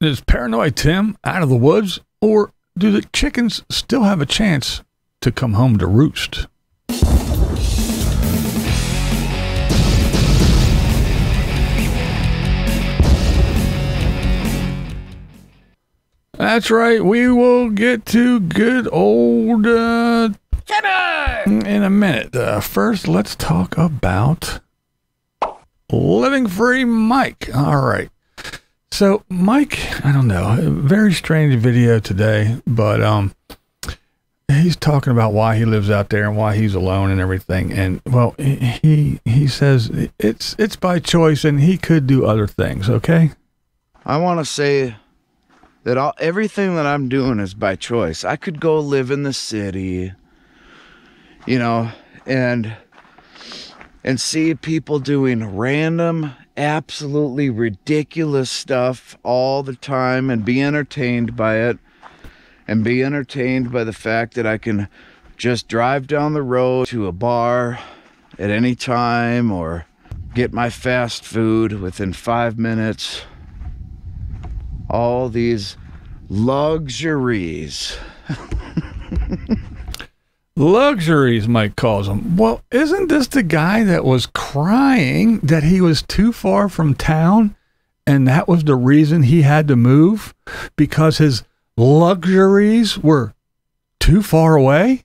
Is Paranoid Tim out of the woods, or do the chickens still have a chance to come home to roost? That's right. We will get to good old Timmy in a minute. First, let's talk about Living Free Mike. All right. So Mike, I don't know, a very strange video today, but he's talking about why he lives out there and why he's alone and everything. And well, he says it's by choice and he could do other things. Okay. I want to say that everything that I'm doing is by choice. I could go live in the city, you know, and see people doing random, absolutely ridiculous stuff all the time and be entertained by it, and be entertained by the fact that I can just drive down the road to a bar at any time or get my fast food within 5 minutes. All these luxuries. Luxuries, Mike calls them. Well, isn't this the guy that was crying that he was too far from town and that was the reason he had to move? Because his luxuries were too far away?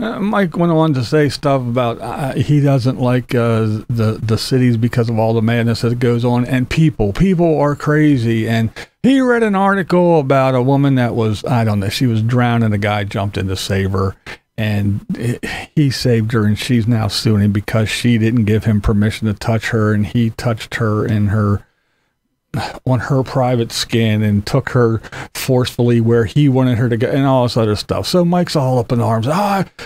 Mike went on to say stuff about he doesn't like the cities because of all the madness that goes on, and people are crazy. And he read an article about a woman that was, I don't know, she was drowning, a guy jumped in to save her, and he saved her, and she's now suing him because she didn't give him permission to touch her, and he touched her on her private skin and took her forcefully where he wanted her to go and all this other stuff. So Mike's all up in arms.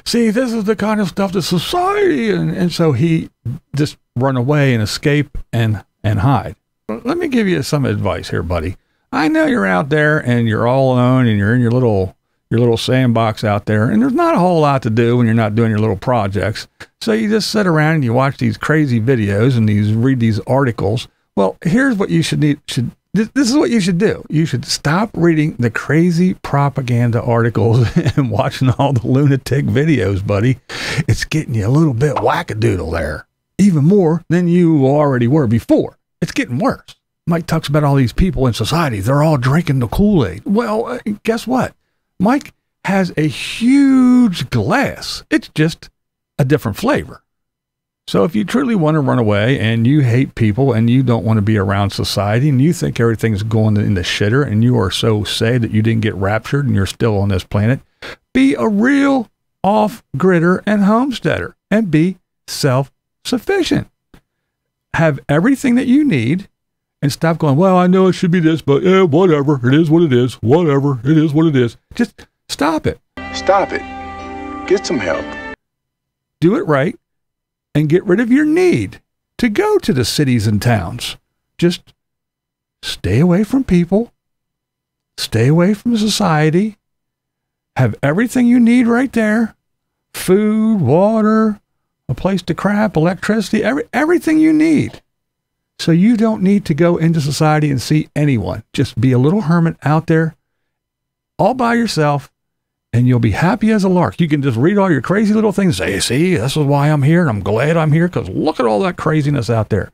See, this is the kind of stuff that society, and so he just run away and escape and hide. Let me give you some advice here, buddy. I know you're out there and you're all alone and you're in your little sandbox out there, and there's not a whole lot to do when you're not doing your little projects. So you just sit around and you watch these crazy videos and read these articles. Well, here's what you this is what you should do. You should stop reading the crazy propaganda articles and watching all the lunatic videos, buddy. It's getting you a little bit wackadoodle there. Even more than you already were before. It's getting worse. Mike talks about all these people in society. They're all drinking the Kool-Aid. Well, guess what? Mike has a huge glass. It's just a different flavor. So if you truly want to run away and you hate people and you don't want to be around society and you think everything's going in the shitter and you are so sad that you didn't get raptured and you're still on this planet, be a real off-gridder and homesteader and be self-sufficient. Have everything that you need and stop going, well, I know it should be this, but whatever. It is what it is. Whatever. It is what it is. Just stop it. Stop it. Get some help. Do it right. And get rid of your need to go to the cities and towns. Just stay away from people. Stay away from society. Have everything you need right there. Food, water, a place to crap, electricity, everything you need. So you don't need to go into society and see anyone. Just be a little hermit out there all by yourself. And you'll be happy as a lark. You can just read all your crazy little things. Say, see, this is why I'm here. And I'm glad I'm here because look at all that craziness out there.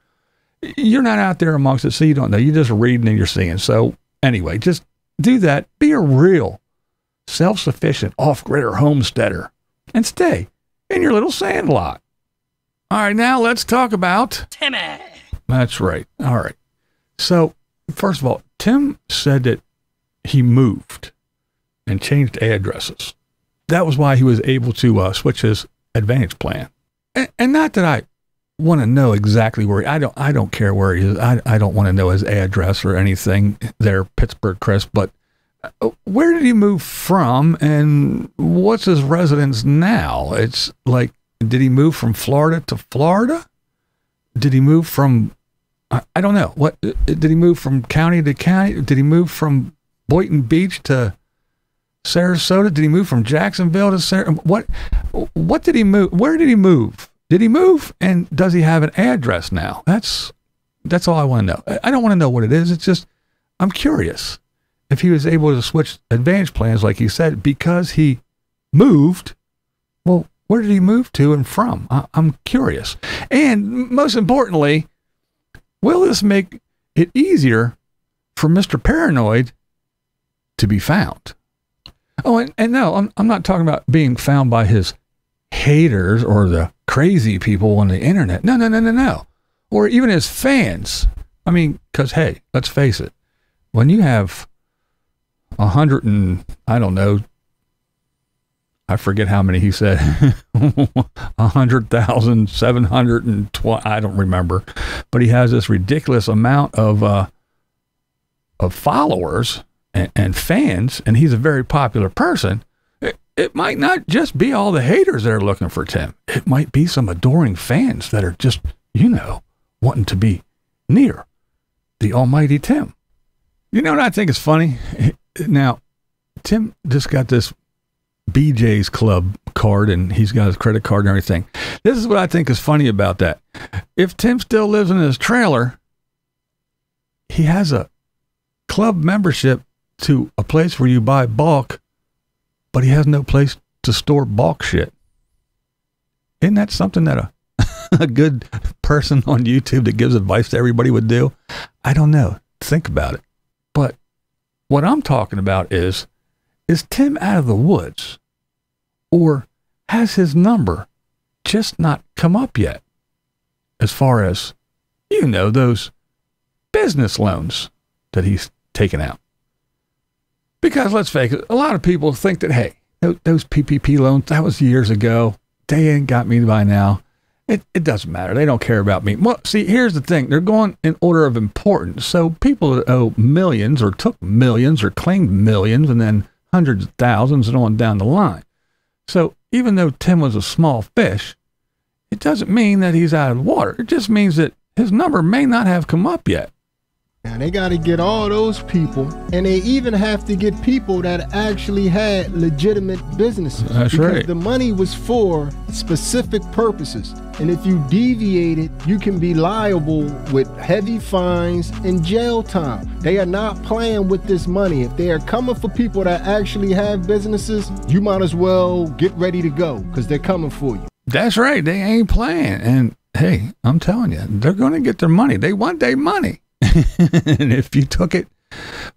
You're not out there amongst it, so you don't know. You're just reading and you're seeing. So anyway, just do that. Be a real self-sufficient off-gridder homesteader and stay in your little sand lot. All right, now let's talk about Timmy. That's right. All right. So first of all, Tim said that he moved and changed addresses. That was why he was able to switch his Advantage plan. And not that I want to know exactly where I don't care where he is. I don't want to know his address or anything there, Pittsburgh Chris, but where did he move from and what's his residence now? It's like, did he move from Florida to Florida? Did he move from, I don't know. What did he move from county to county? Did he move from Boynton Beach to Sarasota? Did he move from Jacksonville to Sarasota? What did he move? Where did he move? Did he move? And does he have an address now? That's all I want to know. I don't want to know what it is. It's just, I'm curious if he was able to switch Advantage plans, like he said, because he moved. Well, where did he move to and from? I'm curious. And most importantly, will this make it easier for Mr. Paranoid to be found? Oh, and no, I'm not talking about being found by his haters or the crazy people on the internet. No. Or even his fans. I mean, because, hey, let's face it. When you have 100 and, I don't know, I forget how many he said, 100,720, I don't remember. But he has this ridiculous amount of followers and fans, and he's a very popular person. It might not just be all the haters that are looking for Tim. It might be some adoring fans that are just, wanting to be near the almighty Tim. You know what I think is funny? Now, Tim just got this BJ's Club card, and he's got his credit card and everything. This is what I think is funny about that. If Tim still lives in his trailer, he has a club membership to a place where you buy bulk, but he has no place to store bulk shit. Isn't that something that a good person on YouTube that gives advice to everybody would do? I don't know. Think about it. But what I'm talking about is Tim out of the woods, or has his number just not come up yet? As far as, those business loans that he's taken out. Because let's face it, a lot of people think that, hey, those PPP loans, that was years ago. They ain't got me by now. It doesn't matter. They don't care about me. Well, see, here's the thing. They're going in order of importance. So people that owe millions or took millions or claimed millions and then hundreds of thousands and on down the line. So even though Tim was a small fish, it doesn't mean that he's out of the water. It just means that his number may not have come up yet. Now they got to get all those people, and they even have to get people that actually had legitimate businesses. That's because right. The money was for specific purposes, and if you deviate it, you can be liable with heavy fines and jail time. They are not playing with this money. If they are coming for people that actually have businesses, you might as well get ready to go, because they're coming for you. That's right. They ain't playing. And hey, I'm telling you, they're going to get their money. They want their money. And if you took it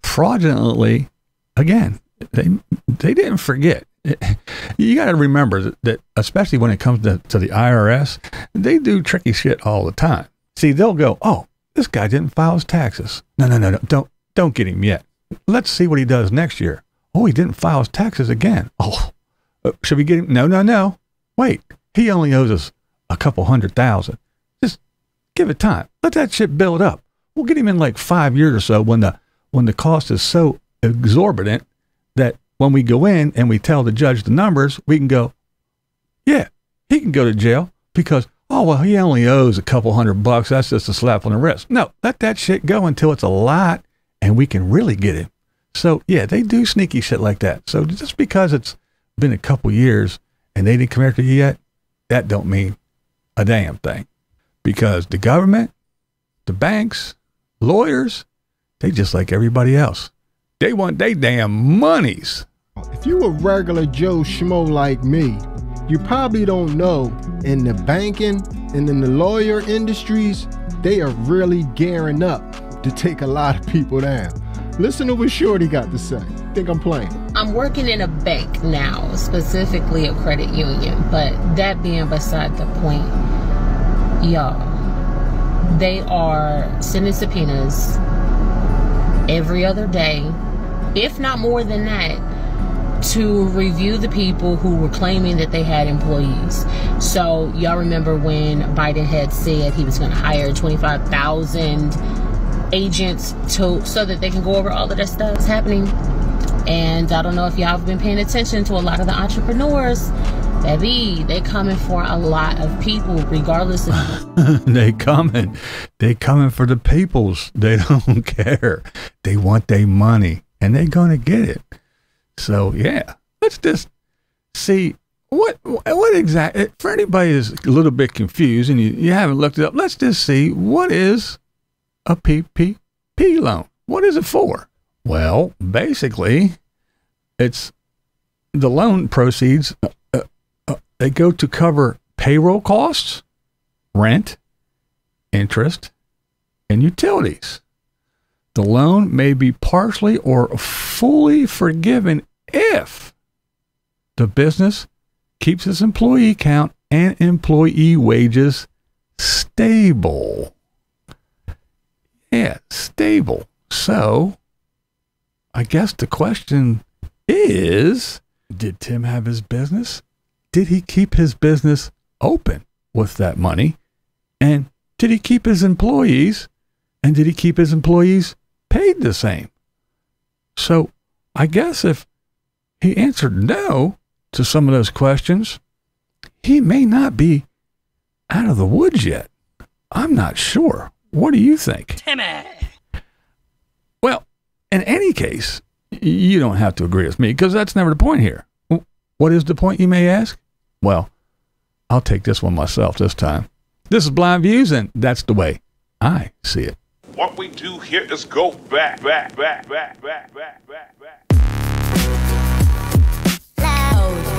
fraudulently, again, they didn't forget. You got to remember that, especially when it comes to the IRS, they do tricky shit all the time. See, they'll go, oh, this guy didn't file his taxes. No, don't get him yet. Let's see what he does next year. Oh, he didn't file his taxes again. Oh, should we get him? No. Wait, he only owes us a couple 100,000. Just give it time. Let that shit build up. We'll get him in like 5 years or so when the cost is so exorbitant that when we go in and we tell the judge the numbers, we can go, yeah, he can go to jail because, oh, well, he only owes a couple $100. That's just a slap on the wrist. No, let that shit go until it's a lot and we can really get him. So, yeah, they do sneaky shit like that. So just because it's been a couple years and they didn't come after you yet, that don't mean a damn thing. Because the government, the banks, lawyers, they just like everybody else. They want they damn monies. If you a regular Joe Schmo like me, you probably don't know in the banking and in the lawyer industries, they are really gearing up to take a lot of people down. Listen to what Shorty got to say. Think I'm playing. I'm working in a bank now, specifically a credit union, but that being beside the point, y'all, they are sending subpoenas every other day, if not more than that, to review the people who were claiming that they had employees. So y'all remember when Biden had said he was going to hire 25,000 agents so that they can go over all of that stuff that's happening. And I don't know if y'all have been paying attention to a lot of the entrepreneurs. Baby, they coming for a lot of people, regardless of... They coming for the peoples. They don't care. They want their money, and they're going to get it. So, yeah, let's just see what exactly... For anybody who's a little bit confused and you haven't looked it up, let's just see what is a PPP loan. What is it for? Well, basically, it's the loan proceeds. They go to cover payroll costs, rent, interest, and utilities. The loan may be partially or fully forgiven if the business keeps its employee count and employee wages stable. Yeah, stable. So, I guess the question is, did Tim have his business? Did he keep his business open with that money? And did he keep his employees? And did he keep his employees paid the same? So I guess if he answered no to some of those questions, he may not be out of the woods yet. I'm not sure. What do you think? Timmy! Well, in any case, you don't have to agree with me because that's never the point here. What is the point, you may ask? Well, I'll take this one myself this time. This is Blind Views, and that's the way I see it. What we do here is go back. Oh.